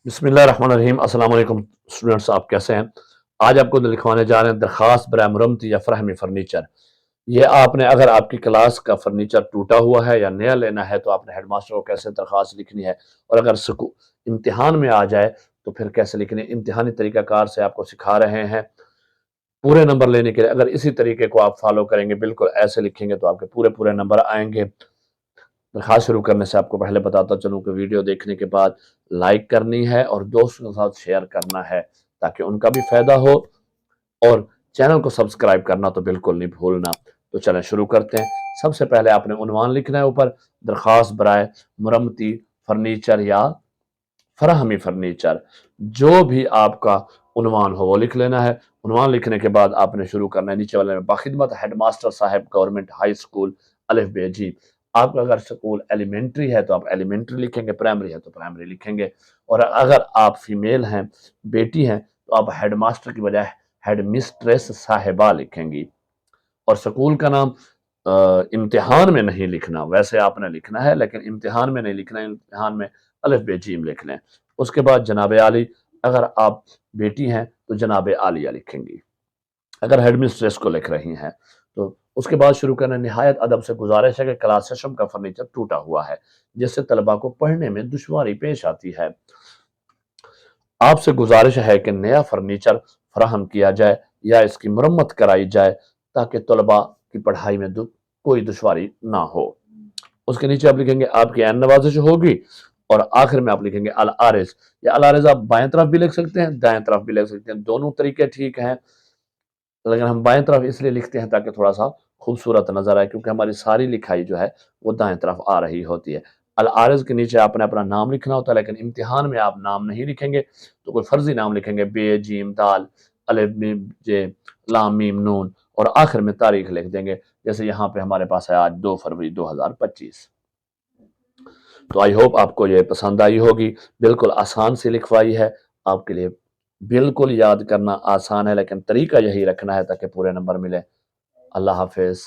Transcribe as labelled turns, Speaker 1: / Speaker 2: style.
Speaker 1: बिस्मिल्लाहिर्रहमानिर्रहीम। अस्सलाम वालेकुम स्टूडेंट्स, आप कैसे हैं? आज आपको लिखवाने जा रहे हैं दरखास्त बराए मुरम्मती या फरहमी फर्नीचर। ये आपने अगर आपकी क्लास का फर्नीचर टूटा हुआ है या नया लेना है तो आपने हेडमास्टर को कैसे दरखास्त लिखनी है, और अगर इम्तिहान में आ जाए तो फिर कैसे लिखनी है। इम्तिहानी तरीकाकार से आपको सिखा रहे हैं पूरे नंबर लेने के लिए। अगर इसी तरीके को आप फॉलो करेंगे, बिल्कुल ऐसे लिखेंगे, तो आपके पूरे पूरे नंबर आएंगे। दरखास्त शुरू करने से आपको पहले बताता चलूं कि वीडियो देखने के बाद लाइक करनी है और दोस्तों के साथ शेयर करना है ताकि उनका भी फायदा हो, और चैनल को सब्सक्राइब करना तो बिल्कुल नहीं भूलना। तो चलें शुरू करते हैं। सबसे पहले आपने उन्वान लिखना है ऊपर, दरखास्त बराए मुरम्मती फर्नीचर या फराहमी फर्नीचर। जो भी आपका उन्वान हो वो लिख लेना है। उन्वान लिखने के बाद आपने शुरू करना है नीचे वाले में, बाखिदमत हेडमास्टर साहब गवर्नमेंट हाई स्कूल अलिफ बे जी। आपका अगर स्कूल एलिमेंट्री है तो आप एलिमेंट्री लिखेंगे, प्राइमरी है तो प्राइमरी लिखेंगे। और अगर आप फीमेल हैं, बेटी हैं, तो आप हेडमास्टर की बजाय हेड मिस्ट्रेस साहिबा लिखेंगी। और स्कूल का नाम इम्तिहान में नहीं लिखना, वैसे आपने लिखना है लेकिन इम्तिहान में नहीं लिखना है। इम्तिहान में अलिफ बे जीम लिख लें। उसके बाद जनाब आली, अगर आप बेटी हैं तो जनाब आलिया लिखेंगी अगर हेडमिस्ट्रेस को लिख रही हैं तो। उसके बाद शुरू करना, निहायत अदब से गुजारिश है कि क्लास सेशन का फर्नीचर टूटा हुआ है जिससे तलबा को पढ़ने में दुश्वारी पेश आती है। आपसे गुजारिश है कि नया फर्नीचर फराहम किया जाए या इसकी मुरम्मत कराई जाए ताकि तलबा की पढ़ाई में कोई दुश्वारी ना हो। उसके नीचे आप लिखेंगे आपकी ऐन नवाजिश होगी, और आखिर में आप लिखेंगे अल आरिज। या अल आरिज आप बाएं तरफ भी लिख सकते हैं, दाएं तरफ भी लिख सकते हैं, दोनों तरीके ठीक हैं। लेकिन हम बाएं तरफ इसलिए लिखते हैं ताकि थोड़ा सा खूबसूरत नजर आए, क्योंकि हमारी सारी लिखाई जो है वो दाएं तरफ आ रही होती है। अल आरिज के नीचे आपने अपना नाम लिखना होता है, लेकिन इम्तिहान में आप नाम नहीं लिखेंगे, तो कोई फर्जी नाम लिखेंगे, बे जीम दाल अलिफ मीम जे लाम मीम नून, और आखिर में तारीख लिख देंगे। जैसे यहाँ पे हमारे पास है आज 2 फरवरी 2025। तो आई होप आपको ये पसंद आई होगी। बिल्कुल आसान सी लिखवाई है आपके लिए, बिल्कुल याद करना आसान है, लेकिन तरीका यही रखना है ताकि पूरे नंबर मिले। अल्लाह हाफिज।